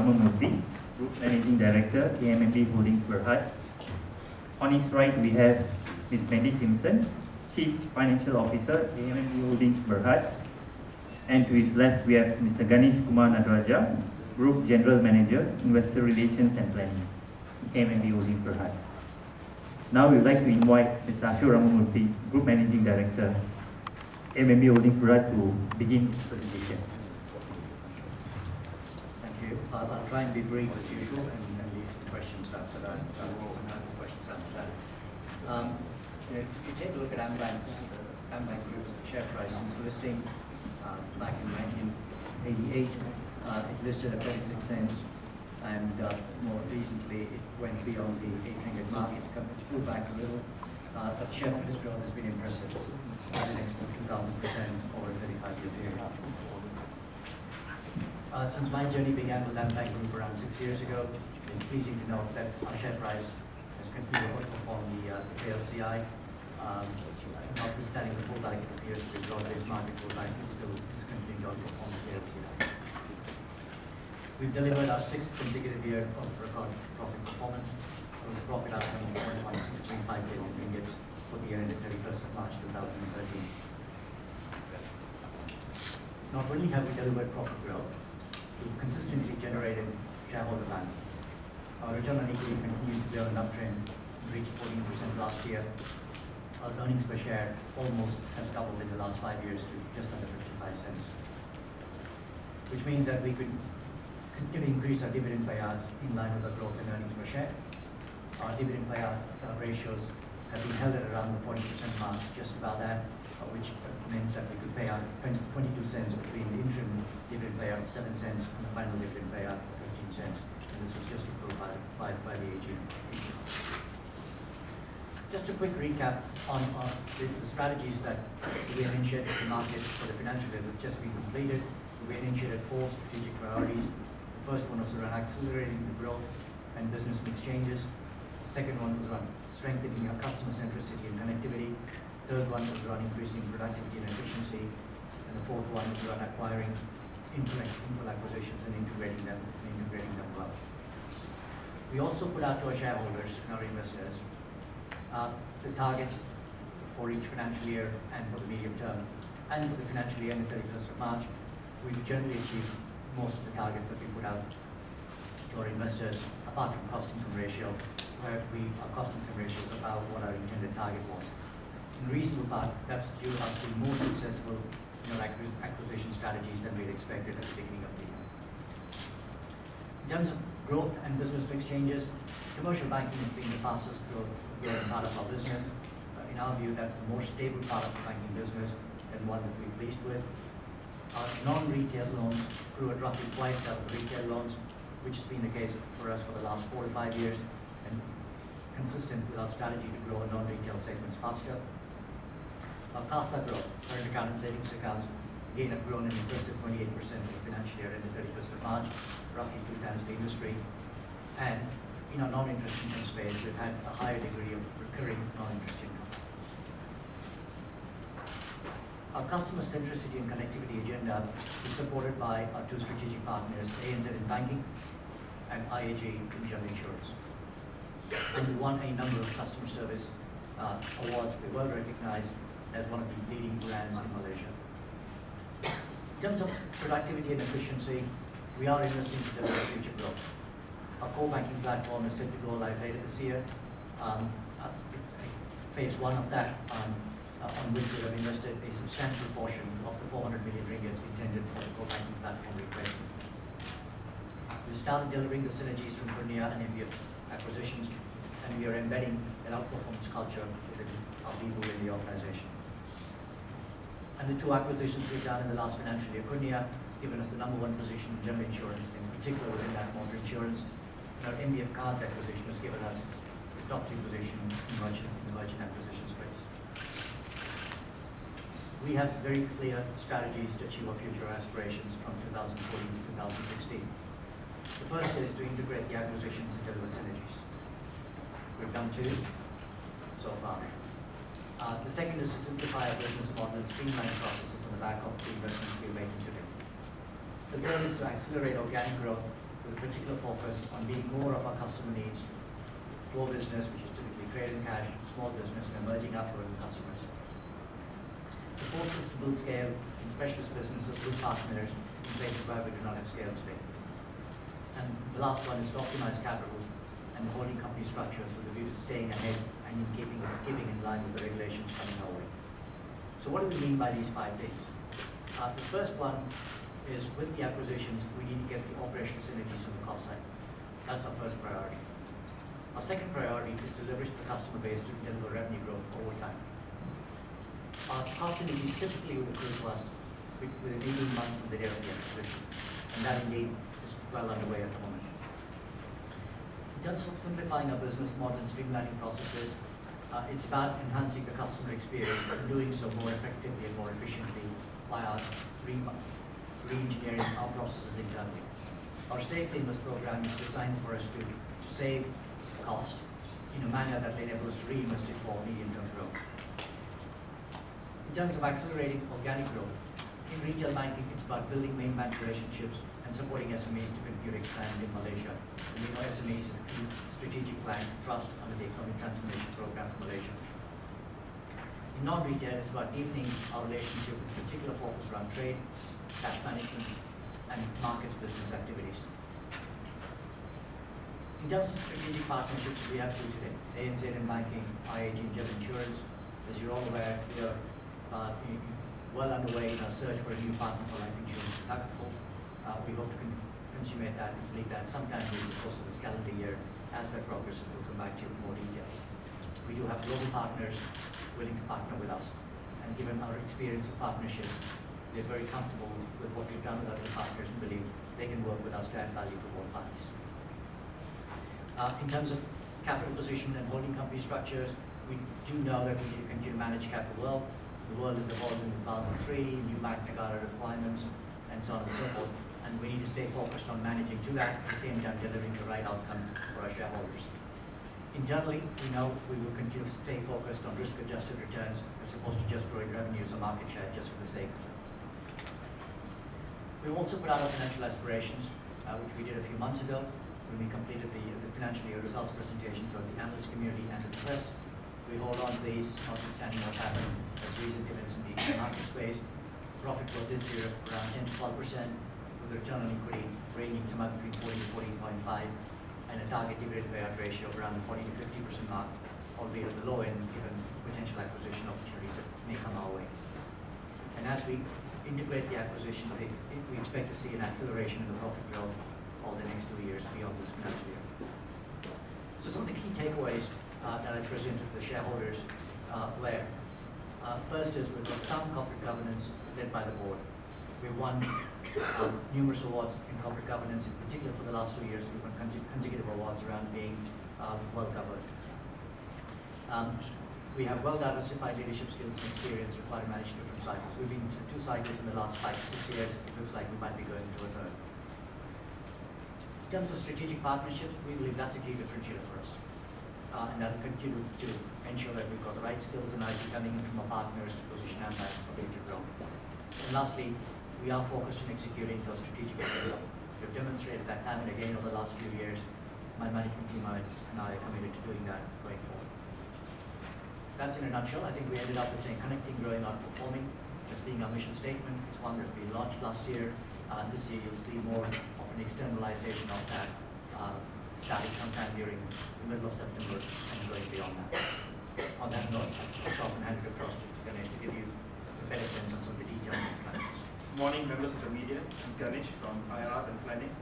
Ramamurthy, Group Managing Director, AMMB Holdings Berhad. On his right, we have Ms. Mandy Simpson, Chief Financial Officer, AMMB Holdings Berhad. And to his left, we have Mr. Ganesh Kumar Nadraja, Group General Manager, Investor Relations and Planning, AMMB Holdings Berhad. Now we would like to invite Mr. Ashok Ramamurthy, Group Managing Director, AMMB Holdings Berhad, to begin his presentation. Thank you. I'll try and be brief as usual and leave some questions after that. Some questions after that. If you take a look at AmBank Group's share price since listing back in 1988, it listed at 36 cents, and more recently it went beyond the 8 ringgit mark. It's pulled back a little, but share price growth has been impressive, next to 2,000% over a 35-year period. Since my journey began with AmBank Group around 6 years ago, it's pleasing to note that our share price has continued to outperform the PLCI. Notwithstanding the pullback, it appears to be broad-based market pullback, it still is continuing to outperform the PLCI. We've delivered our 6th consecutive year of record profit performance, with a profit outcome of 1.635 billion ringgit for the year ended 31st of March 2013. Not only have we delivered profit growth, we've consistently generated shareholder value. Our return on equity continues to be on an uptrend, reached 14% last year. Our earnings per share almost has doubled in the last 5 years to just under 55 cents, which means that we could continue to increase our dividend payouts in line with our growth in earnings per share. Our dividend payout ratios have been held at around the 40% mark, just about that, which meant that we could pay out 22 cents between the interim dividend payout of 7 cents and the final dividend payout of 15 cents. And this was just approved by the AGM. Just a quick recap on the strategies that we have initiated in the market for the financial year that's just been completed. We initiated 4 strategic priorities. The first one was around accelerating the growth and business mix changes. The second one was around strengthening our customer centricity and connectivity. The third one was around increasing productivity and efficiency. And the fourth one was around acquiring infill acquisitions and integrating them well. We also put out to our shareholders and our investors the targets for each financial year and for the medium term. And for the financial year ended 31st of March, we generally achieved most of the targets that we put out to our investors, apart from cost-income ratio, where our cost-income ratio is about what our intended target was. In reasonable part, that's due to us being more successful in our acquisition strategies than we had expected at the beginning of the year. In terms of growth and business mix changes, commercial banking has been the fastest growing part of our business. In our view, that's the more stable part of the banking business and one that we're pleased with. Our non-retail loans grew at roughly twice that of retail loans, which has been the case for us for the last 4 to 5 years, and consistent with our strategy to grow our non-retail segments faster. Our CASA growth, current account and savings accounts, again have grown an impressive 28% for the financial year ended 31st of March, roughly 2 times the industry. And in our non-interest income space, we've had a higher degree of recurring non-interest income. Our customer centricity and connectivity agenda is supported by our 2 strategic partners, ANZ in banking and IAG in general insurance. And we won a number of customer service awards. We're well recognized as one of the leading brands in Malaysia. In terms of productivity and efficiency, we are investing to deliver future growth. Our core banking platform is set to go live later this year. It's phase 1 of that, on which we have invested a substantial portion of the 400 million ringgit intended for the core banking platform replacement. We started delivering the synergies from Kurnia and AMMB acquisitions, and we are embedding an outperformance culture within our people in the organization. And the 2 acquisitions we've done in the last financial year, Kurnia has given us the #1 position in general insurance, in particular within that motor insurance. And our MBF Cards acquisition has given us the top 3 position in the merchant acquisition space. We have very clear strategies to achieve our future aspirations from 2014 to 2016. The first is to integrate the acquisitions and deliver synergies. We've done 2 so far. The second is to simplify our business model and streamline processes on the back of the investments we're making today. The third is to accelerate organic growth with a particular focus on meeting more of our customer needs, flow business, which is typically trade and cash, small business, and emerging affluent customers. The fourth is to build scale in specialist businesses with partners in places where we do not have scale today. And the last one is to optimize capital and the holding company structures with a view to staying ahead and in keeping in line with the regulations coming our way. So what do we mean by these 5 things? The first one is with the acquisitions, we need to get the operational synergies on the cost side. That's our first priority. Our second priority is to leverage the customer base to deliver revenue growth over time. Our cost synergies typically would accrue to us within 18 months from the date of the acquisition, and that indeed is well underway at the moment. In terms of simplifying our business model and streamlining processes, it's about enhancing the customer experience and doing so more effectively and more efficiently via re-engineering our processes internally. Our Safety Invest program is designed for us to save cost in a manner that enables us to reinvest it for medium-term growth. In terms of accelerating organic growth, in retail banking, it's about building main bank relationships and supporting SMEs to continue to expand in Malaysia. And we know SMEs is a key strategic plan thrust under the Economic Transformation Program for Malaysia. In non-retail, it's about deepening our relationship with particular focus around trade, cash management, and markets business activities. In terms of strategic partnerships, we have 2 today. ANZ in banking, AGM insurance. As you're all aware, we are well underway in our search for a new partner for life insurance in Takaful. We hope to consummate that and complete that sometime during the course of this calendar year. As that progresses, we'll come back to you with more details. We do have global partners willing to partner with us, and given our experience of partnerships, we're very comfortable with what we've done with other partners and believe they can work with us to add value for both parties. In terms of capital position and holding company structures, we do know that we need to continue to manage capital well. The world is evolving with Basel III, new Magna Carta requirements, and so on and so forth. And we need to stay focused on managing to that, at the same time delivering the right outcome for our shareholders. Internally, we know we will continue to stay focused on risk-adjusted returns as opposed to just growing revenues or market share just for the sake of it. We've also put out our financial aspirations, which we did a few months ago when we completed the financial year results presentation to the analyst community and to the press. We hold on to these, notwithstanding what's happened as recent events in the market space. Profit growth this year of around 10 to 12%, with a return on equity ranging somewhere between 40 to 14.5, and a target dividend payout ratio of around the 40 to 50% mark, albeit at the low end, given potential acquisition opportunities that may come our way. And as we integrate the acquisition, we expect to see an acceleration in the profit growth over the next 2 years beyond this financial year. So some of the key takeaways that I presented to the shareholders were, first is we've got sound corporate governance led by the board. We've won numerous awards in corporate governance, in particular for the last 2 years. We've won consecutive awards around being well covered. We have well-diversified leadership skills and experience required to manage different cycles. We've been to 2 cycles in the last 5 to 6 years. It looks like we might be going through a third. In terms of strategic partnerships, we believe that's a key differentiator for us. And that will continue to ensure that we've got the right skills and IT coming in from our partners to position AmBank for future growth. And lastly, we are focused on executing those strategic agenda. We've demonstrated that time and again over the last few years. My management team and I are committed to doing that going forward. That's in a nutshell. I think we ended up with saying connecting, growing, outperforming, as being our mission statement. It's one that we launched last year. This year you'll see more of an externalization of that, starting sometime during the middle of September and going beyond that. On that note, I'll stop and hand it across to Ganesh to give you a better sense on some of the details of the financials. Morning, members of the media. I'm Ganesh from IR and Planning.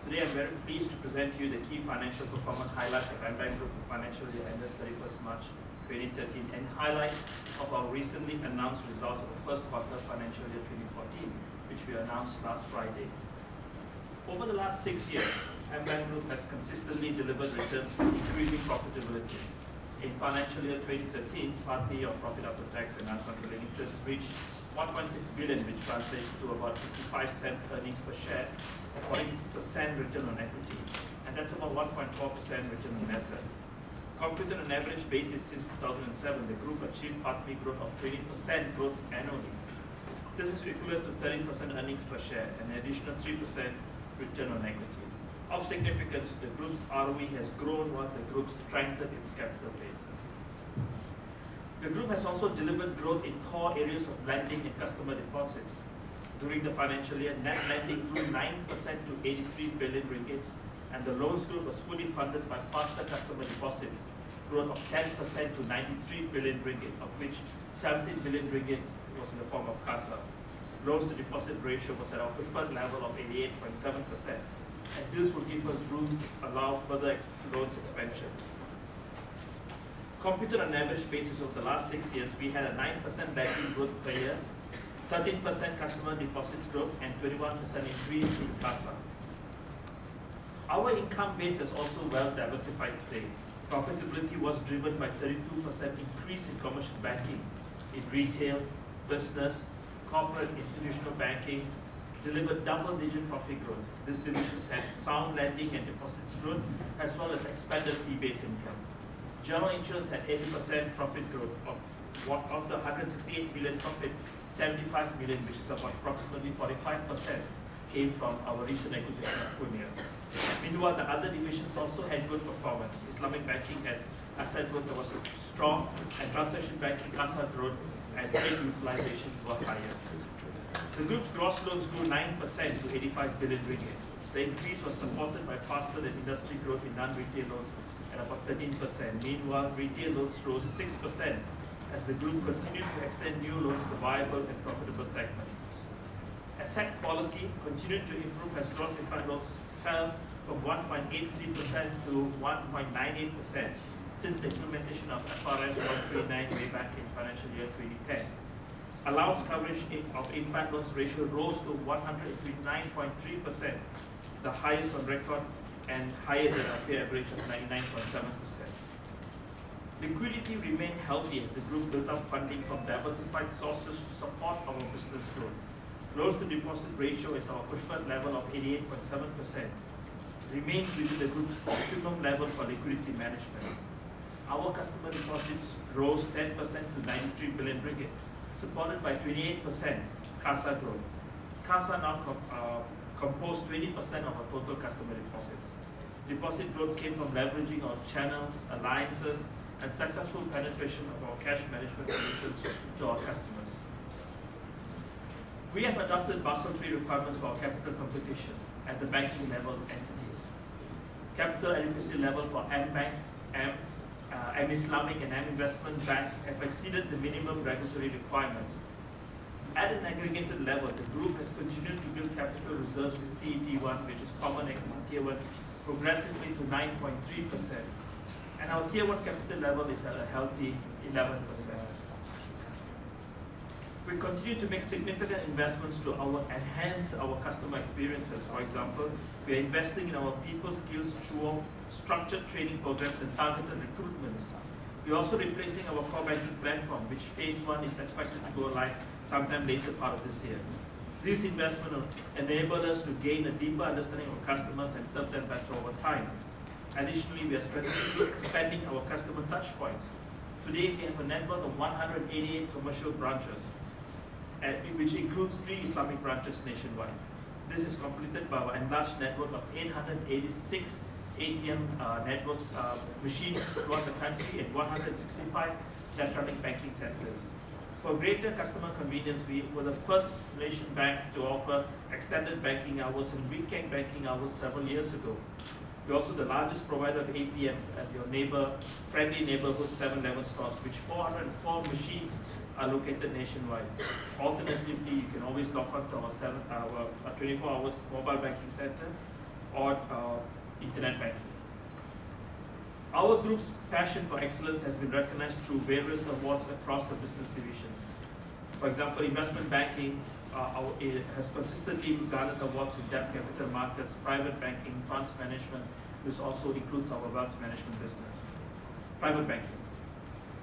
Today I'm very pleased to present to you the key financial performance highlights of AmBank Group for financial year ended 31st March 2013 and highlights of our recently announced results of the first quarter financial year 2014, which we announced last Friday. Over the last 6 years, AmBank Group has consistently delivered returns with increasing profitability. In financial year 2013, Part B of profit after tax and non-controlling interest reached 1.6 billion, which translates to about 55 cents earnings per share, a 40% return on equity, and that's about 1.4% return on asset. Computed on an average basis since 2007, the group achieved Part B growth of 20% growth annually. This is equivalent to 13% earnings per share and an additional 3% return on equity. Of significance, the group's ROE has grown while the group strengthened its capital base. The group has also delivered growth in core areas of lending and customer deposits. During the financial year, net lending grew 9% to 83 billion ringgit, and the loans growth was fully funded by faster customer deposits, growth of 10% to 93 billion ringgit, of which 17 billion ringgit was in the form of CASA. Loans to deposit ratio was at our preferred level of 88.7%, and this will give us room to allow further loans expansion. Computed on an average basis over the last 6 years, we had a 9% banking growth per year, 13% customer deposits growth, and 21% increase in CASA. Our income base is also well diversified today. Profitability was driven by 32% increase in commercial banking, in retail, business, corporate, institutional banking, delivered double-digit profit growth. These divisions had sound lending and deposits growth, as well as expanded fee-based income. General insurance had 80% profit growth. Of the 168 million profit, 75 million, which is about approximately 45%, came from our recent acquisition of Kuala. Meanwhile, the other divisions also had good performance. Islamic banking had asset growth that was strong, and transaction banking CASA growth and trade utilization were higher. The group's gross loans grew 9% to 85 billion ringgit. The increase was supported by faster than industry growth in non-retail loans at about 13%. Meanwhile, retail loans rose 6% as the group continued to extend new loans to viable and profitable segments. Asset quality continued to improve as gross impaired loans fell from 1.83% to 1.98% since the implementation of FRS 139 way back in financial year 2010. Allowance coverage of impaired loans ratio rose to 129.3%, the highest on record and higher than our peer average of 99.7%. Liquidity remained healthy as the group built up funding from diversified sources to support our business growth. Loans to deposit ratio is our preferred level of 88.7%, remains within the group's optimum level for liquidity management. Our customer deposits rose 10% to 93 billion ringgit, supported by 28% CASA growth. CASA now compose 20% of our total customer deposits. Deposit growth came from leveraging our channels, alliances, and successful penetration of our cash management solutions to our customers. We have adopted Basel III requirements for our capital competition at the banking level entities. Capital adequacy level for AmBank, AMM Islamic and AMM Investment Bank have exceeded the minimum regulatory requirements. At an aggregated level, the group has continued to build capital reserves with CET1, which is Common Equity Tier 1, progressively to 9.3%. And our Tier 1 capital level is at a healthy 11%. We continue to make significant investments to enhance our customer experiences. For example, we are investing in our people skills through structured training programs and targeted recruitments. We are also replacing our core banking platform, which phase 1 is expected to go live sometime later part of this year. This investment will enable us to gain a deeper understanding of customers and serve them better over time. Additionally, we are strategically expanding our customer touchpoints. Today, we have a network of 188 commercial branches, which includes 3 Islamic branches nationwide. This is completed by our enlarged network of 886 ATM networks, machines throughout the country and 165 electronic banking centers. For greater customer convenience, we were the first Malaysian bank to offer extended banking hours and weekend banking hours several years ago. We're also the largest provider of ATMs at your friendly neighborhood 7-Eleven stores, which 404 machines are located nationwide. Alternatively, you can always log on to our 24 hours mobile banking center or internet banking. Our group's passion for excellence has been recognized through various awards across the business division. For example, investment banking has consistently garnered awards in debt capital markets, private banking, funds management, which also includes our wealth management business. Private banking.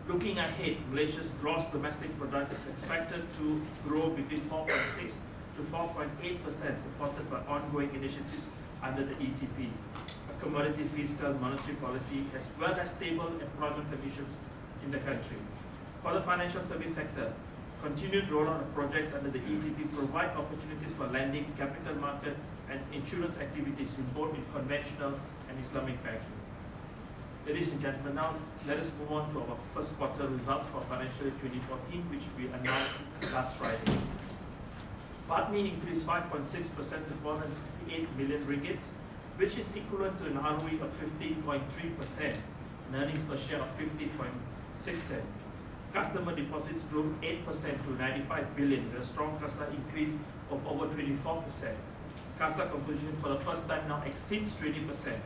Looking ahead, Malaysia's gross domestic product is expected to grow between 4.6 to 4.8%, supported by ongoing initiatives under the ETP, a commodity fiscal monetary policy, as well as stable employment conditions in the country. For the financial service sector, continued rollout of projects under the ETP provide opportunities for lending, capital market, and insurance activities in both in conventional and Islamic banking. Ladies and gentlemen, now let us move on to our first quarter results for financial year 2014, which we announced last Friday. PATMI increased 5.6% to 468 million ringgit, which is equivalent to an ROE of 15.3% and earnings per share of 50.6 cents. Customer deposits grew 8% to 95 billion with a strong CASA increase of over 24%. CASA composition for the first time now exceeds 20%.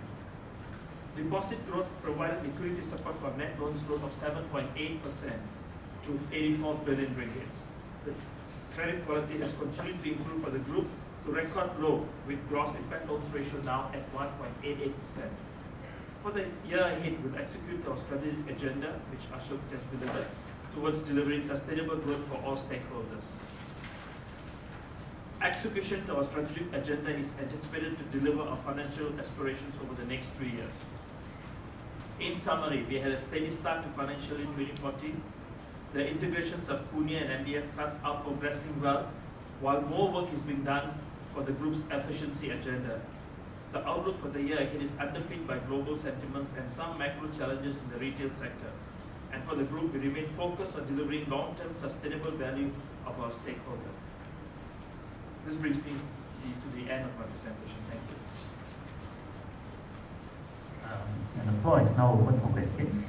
Deposit growth provided liquidity support for net loans growth of 7.8% to 84 billion ringgit. The credit quality has continued to improve for the group to record low, with gross impaired loans ratio now at 1.88%. For the year ahead, we'll execute our strategic agenda, which Ashok just delivered, towards delivering sustainable growth for all stakeholders. Execution to our strategic agenda is anticipated to deliver our financial aspirations over the next 3 years. In summary, we had a steady start to financial year 2014. The integrations of Punya and MBF cards are progressing well, while more work is being done for the group's efficiency agenda. The outlook for the year ahead is underpinned by global sentiments and some macro challenges in the retail sector. And for the group, we remain focused on delivering long-term sustainable value of our stakeholder. This brings me to the end of my presentation. Thank you. And the floor is now open for questions.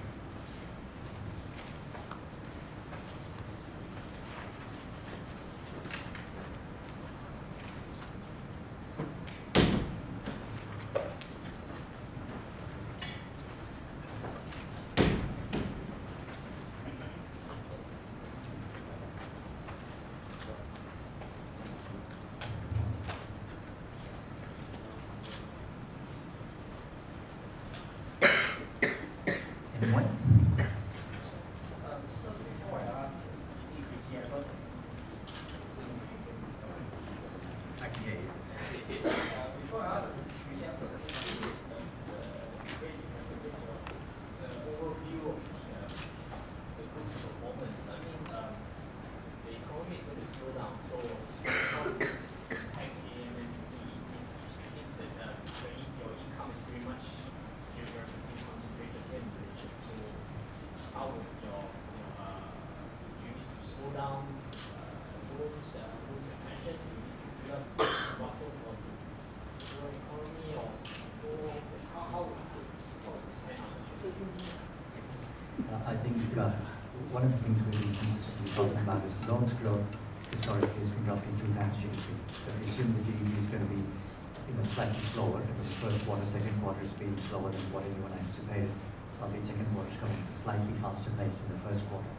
Anyone? So before I ask EGM, I can hear you. before I ask EGM for the overview of the group's performance, I mean, the economy is going to slow down, so how does this impact AMMB? Since that your income is pretty much geographically concentrated in Malaysia, so how would your, do you need to slow down loans expansion? Do you need to build up bottle for the overall economy, or how would this pan out? I think one of the things we've been consistently talking about is loans growth historically has been roughly 2 times GDP. So we assume the GDP is going to be slightly slower. The first quarter, second quarter has been slower than what anyone anticipated. Probably second quarter is coming slightly faster paced than the first quarter.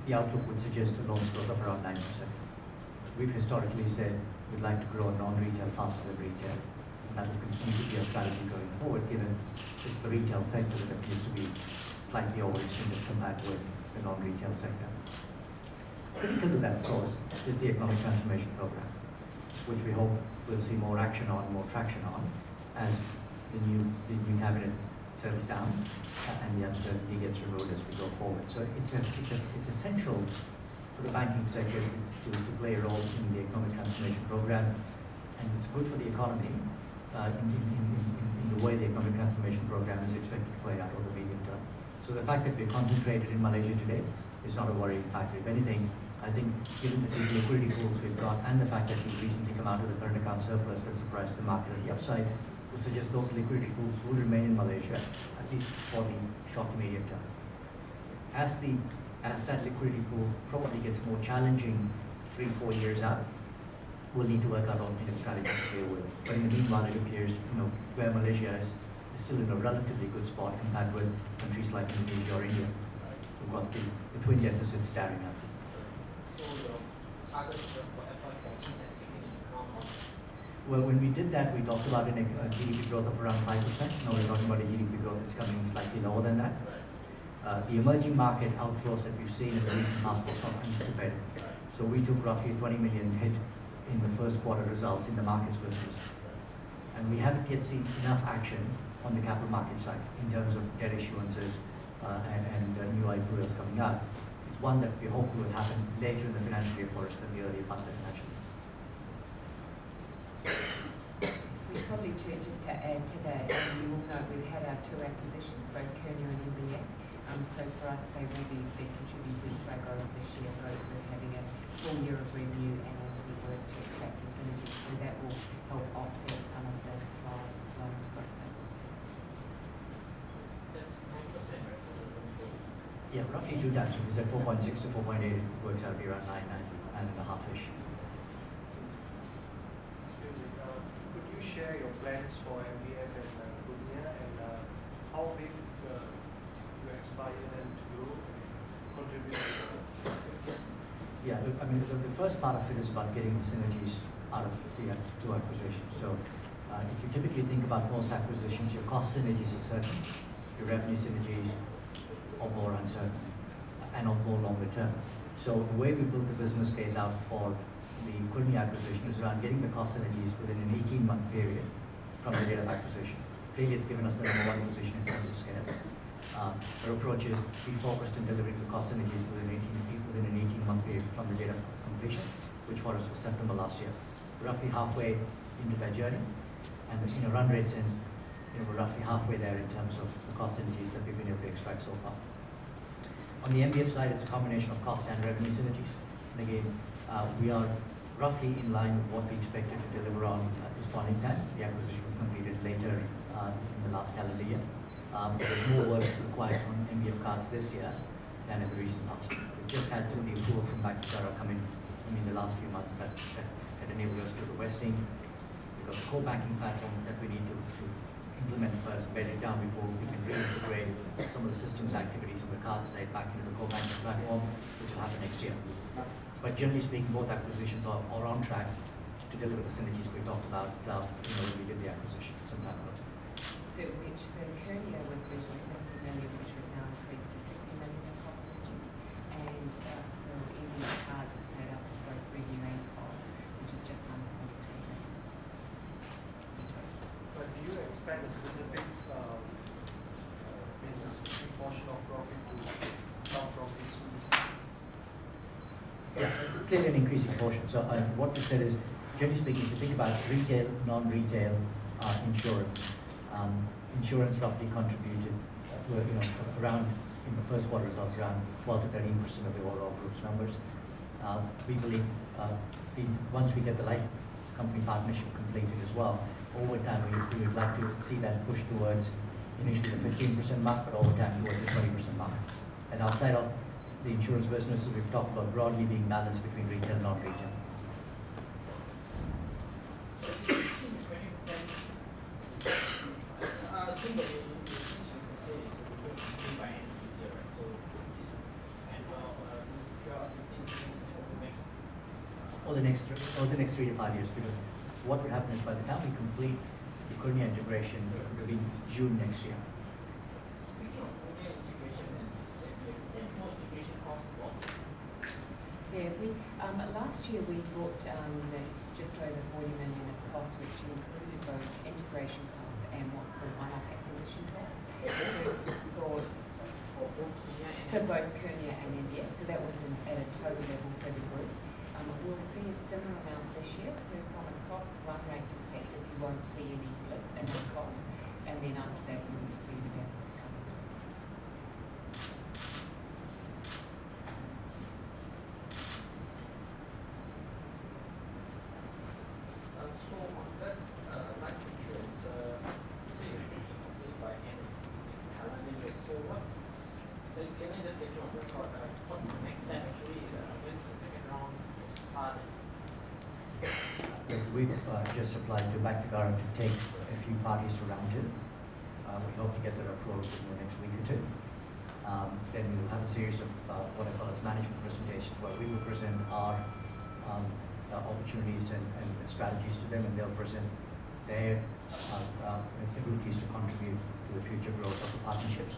The outlook would suggest a loans growth of around 9%. We've historically said we'd like to grow non-retail faster than retail. And that will continue to be our strategy going forward, given it's the retail sector that appears to be slightly overextended compared with the non-retail sector. Critical to that, of course, is the economic transformation program, which we hope we'll see more action on, more traction on, as the new cabinet settles down and the uncertainty gets removed as we go forward. So it's essential for the banking sector to play a role in the economic transformation program, and it's good for the economy in the way the economic transformation program is expected to play out over the medium term. So the fact that we're concentrated in Malaysia today is not a worrying factor. If anything, I think given the liquidity pools we've got and the fact that we've recently come out of the current account surplus that surprised the market at the upside, will suggest those liquidity pools will remain in Malaysia, at least for the short to medium term. As that liquidity pool probably gets more challenging 3-4 years out, we'll need to work out alternative strategies to deal with it. But in the meanwhile, it appears where Malaysia is still in a relatively good spot compared with countries like Indonesia or India. We've got the twin deficits staring at them. So your target for FY14 has taken into account of? Well, when we did that, we talked about a GDP growth of around 5%. Now we're talking about a GDP growth that's coming slightly lower than that. The emerging market outflows that we've seen in the recent past was not anticipated. So we took roughly a 20 million hit in the first quarter results in the markets business. And we haven't yet seen enough action on the capital market side in terms of debt issuances and new IPOs coming out. It's one that we hope will happen later in the financial year for us than the earlier part of the financial year. probably just to add to that, you will note we've had our two acquisitions, both Kurnia and MBF. So for us, they will be big contributors to our growth this year, both with having a full year of revenue and as we work to extract the synergies. So that will help offset some of the slow loans growth that we'll see. That's 9%, right, for the loan growth? Yeah, roughly 2 times. We said 4.6 to 4.8, it works out to be around 9.5-ish. Excuse me, could you share your plans for MBF and Kurnia, and how big you aspire them to grow and contribute to the Yeah, look, I mean, the first part of it is about getting the synergies out of the two acquisitions. So if you typically think about most acquisitions, your cost synergies are certain, your revenue synergies are more uncertain and are more longer term. So the way we built the business case out for the Kurnia acquisition is around getting the cost synergies within an 18-month period from the date of acquisition. Clearly, it's given us the number one position in terms of scale. Our approach is be focused in delivering the cost synergies within an 18-month period from the date of completion, which for us was September last year. We're roughly halfway into that journey, and in a run rate sense, we're roughly halfway there in terms of the cost synergies that we've been able to extract so far. On the MBF side, it's a combination of cost and revenue synergies. And again, we are roughly in line with what we expected to deliver on at this point in time. The acquisition was completed later in the last calendar year. There's more work required on MBF cards this year than in the recent past. We've just had some of the approvals from Bank come in the last few months that enabled us to do the vesting. We've got the core banking platform that we need to implement first, bed it down before we can really integrate some of the systems activities on the card side back into the core banking platform, which will happen next year. But generally speaking, both acquisitions are on track to deliver the synergies we talked about when we did the acquisition some time ago. So which the Kurnia was originally 50 million, which would now increase to 60 million in cost synergies, and the MBF cards is made up of both revenue and cost, which is just under 43 million. But do you expect a specific portion of profit to come from these two businesses? Yeah, clearly an increasing portion. So what we said is, generally speaking, if you think about retail, non-retail insurance, insurance roughly contributed around, in the first quarter results, around 12 to 13% of the overall group's numbers. We believe once we get the life company partnership completed as well, over time we would like to see that push towards initially the 15% mark, but over time towards the 20% mark. And outside of the insurance businesses, we've talked about broadly being balanced between retail and non-retail. So 15 to 20%, I assume that the intention to say is to be completed by end of this year, right? So this 12 to 15% over the next Over the next 3 to 5 years, because what would happen is by the time we complete the Kurnia integration, it will be June next year. Speaking of Kurnia integration and this MBF, is there more integration costs involved? Yeah, last year we brought just over 40 million of costs, which included both integration costs and what we call one-off acquisition costs. For both Kurnia and For both Kurnia and MBF, so that was at a total level for the group. We'll see a similar amount this year, so from a cost run rate perspective, you won't see any blip in the cost, and then after that you will see the benefits coming through. So on that life insurance, say you're going to be completed by end of this calendar year. So can I just get you on record? What's the next step actually? When's the second round supposed to start? We've just applied to Bank to take a few parties to round two. We hope to get their approval within the next week or two. Then we will have a series of what I call as management presentations, where we will present our opportunities and strategies to them, and they'll present their abilities to contribute to the future growth of the partnerships.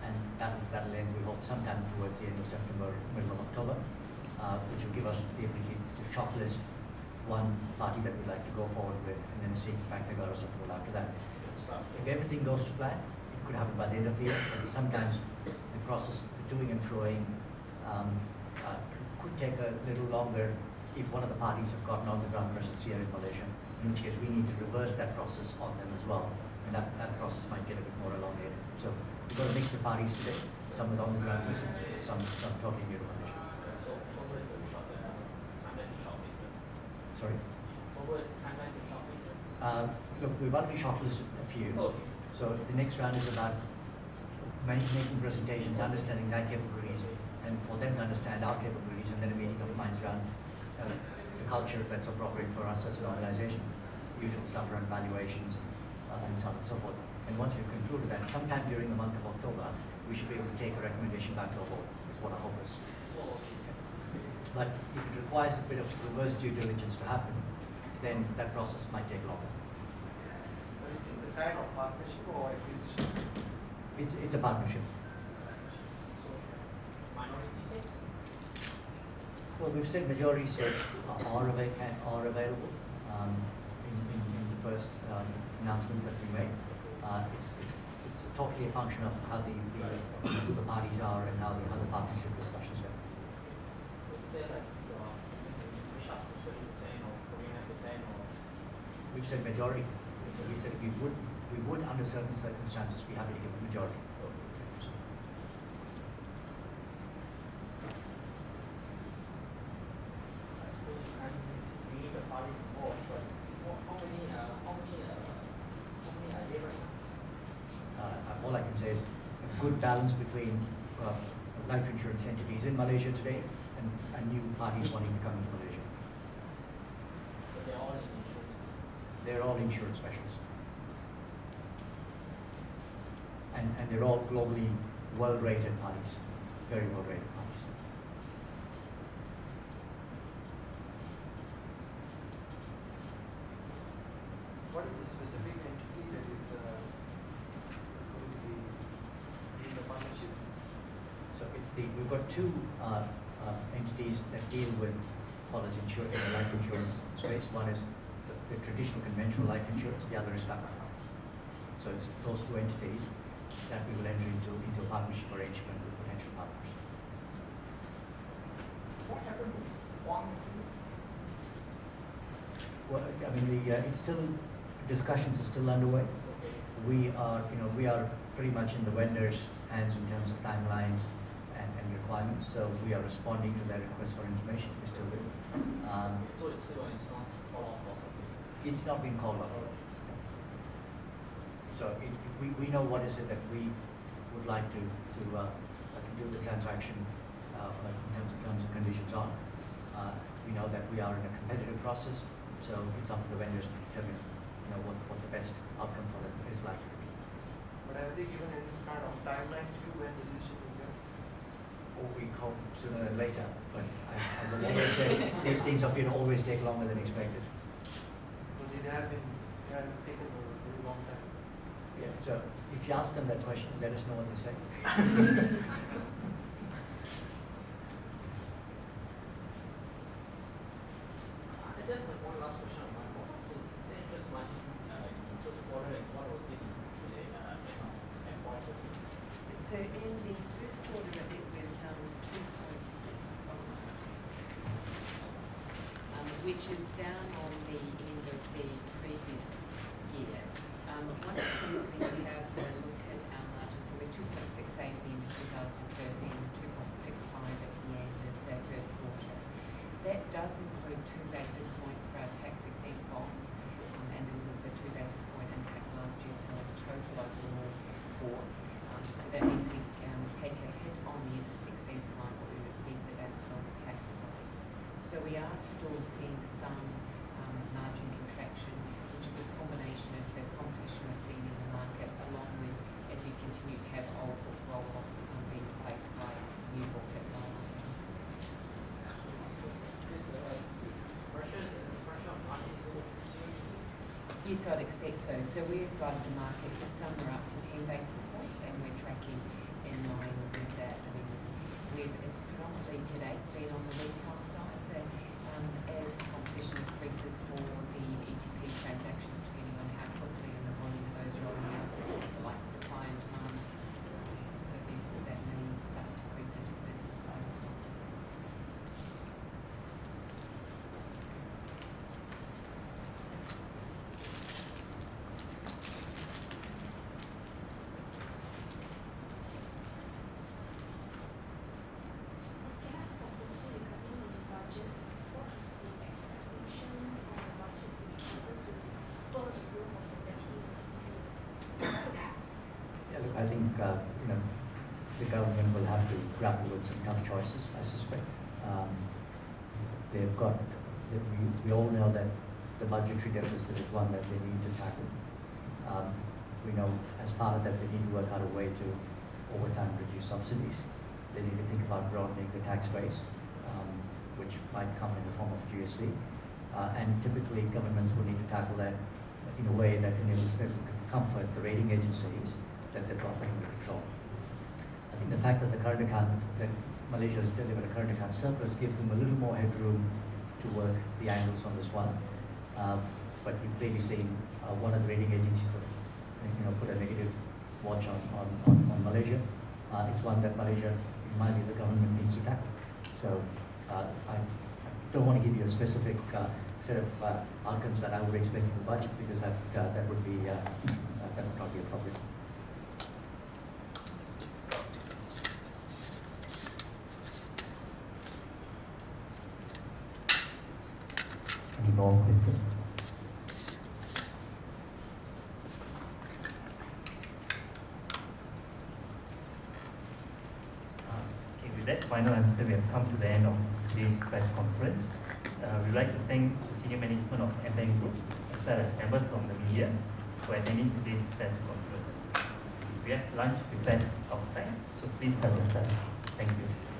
And that'll end, we hope, sometime towards the end of September, middle of October, which will give us the ability to shortlist one party that we'd like to go forward with, and then seek Bank approval after that. If everything goes to plan, it could happen by the end of the year, but sometimes the process, the doing and throwing, could take a little longer if one of the parties have gotten on the ground presence here in Malaysia. in which case we need to reverse that process on them as well, and that process might get a bit more elongated. So we've got a mix of parties today, some with on-the-ground license, some talking new condition. So what is the timeline to shortlist them? Sorry? What is the timeline to shortlist them? Look, we've already shortlisted a few. Okay. So the next round is about making presentations, understanding their capabilities, and for them to understand our capabilities, and then a meeting of minds around the culture that's appropriate for us as an organization, usual stuff around valuations, and so on and so forth. And once we've concluded that, sometime during the month of October, we should be able to take a recommendation back to our board, is what our hope is. Oh, okay. But if it requires a bit of reverse due diligence to happen, then that process might take longer. But it's a kind of partnership or acquisition? It's a partnership. So minority stake? Well, we've said majority stakes are available in the first announcements that we made. It's totally a function of how who the parties are and how the partnership discussions go. Would you say like we shop 30% or 49% or? We've said majority. So we said we would under certain circumstances be happy to give a majority. I suppose you can't bring the parties involved, but how many are there right now? All I can say is a good balance between life insurance entities in Malaysia today and new parties wanting to come into Malaysia. But they're all in insurance business. They're all insurance specialists. And they're all globally well-rated parties, very well-rated parties. What is the specific entity that is going to be in the partnership? So we've got two entities that deal with policy insurance in the life insurance space. One is the traditional conventional life insurance, the other is Tata. So it's those two entities that we will enter into a partnership arrangement with potential partners. What happened to one? Well, I mean, it's still, discussions are still underway. Okay. We are pretty much in the vendors' hands in terms of timelines and requirements. So we are responding to their request for information. We're still doing. So it's not call off or something. It's not been called off. So we know what is it that we would like to do the transaction in terms of conditions on. We know that we are in a competitive process, so it's up to the vendors to determine what the best outcome for them is likely to be. But have they given any kind of timeline to you when the decision will be? Or we hope sooner than later, but as I always say, these things always take longer than expected. Because it has taken a very long time. Yeah. So if you ask them that question, let us know what they say. Just one last question on my part. So the interest margin in the first quarter and what was it in the FY 14? So in the first quarter, it was 2.65, which is down on the end of the previous year. One of the things we have a look at our margins, so we're 2.68 at the end of 2013, 2.65 at the end of the first quarter. That does include 2 basis points for our tax-exempt bonds, and there was also 2 basis point impact last year, so in total overall 4. So that means we take a hit on the interest expense line, but we receive the benefit on the tax side. So we are still seeing some margin contraction, which is a combination of the competition we're seeing in the market, along with as you continue to have old book roll off being replaced by new book at lower. Pressure on margin is over Yes, I'd expect so. So we've got the market for somewhere up to 10 basis points, and we're tracking in line with that. I mean, it's predominantly to date been on the retail side, but as competition increases for the ETP transactions, depending on how quickly and the volume of those rolling out, the like supply and demand, so therefore that may start to creep into the business side as well. the government will have to grapple with some tough choices, I suspect. They've got, we all know that the budgetary deficit is one that they need to tackle. We know as part of that they need to work out a way to, over time, reduce subsidies. They need to think about broadening the tax base, which might come in the form of GST. And typically governments will need to tackle that in a way that enables them to comfort the rating agencies that they've got under control. I think the fact that the current account, that Malaysia has delivered a current account surplus gives them a little more headroom to work the angles on this one. But you've clearly seen one of the rating agencies have put a negative watch on Malaysia. It's one that Malaysia, in my view, the government needs to tackle. So I don't want to give you a specific set of outcomes that I would expect from the budget, because that would be that would not be appropriate. Any more questions? Okay, with that final answer, we have come to the end of today's press conference. We'd like to thank the senior management of AmBank Group, as well as members from the media, for attending today's press conference. We have lunch prepared outside, so please help yourself. Thank you.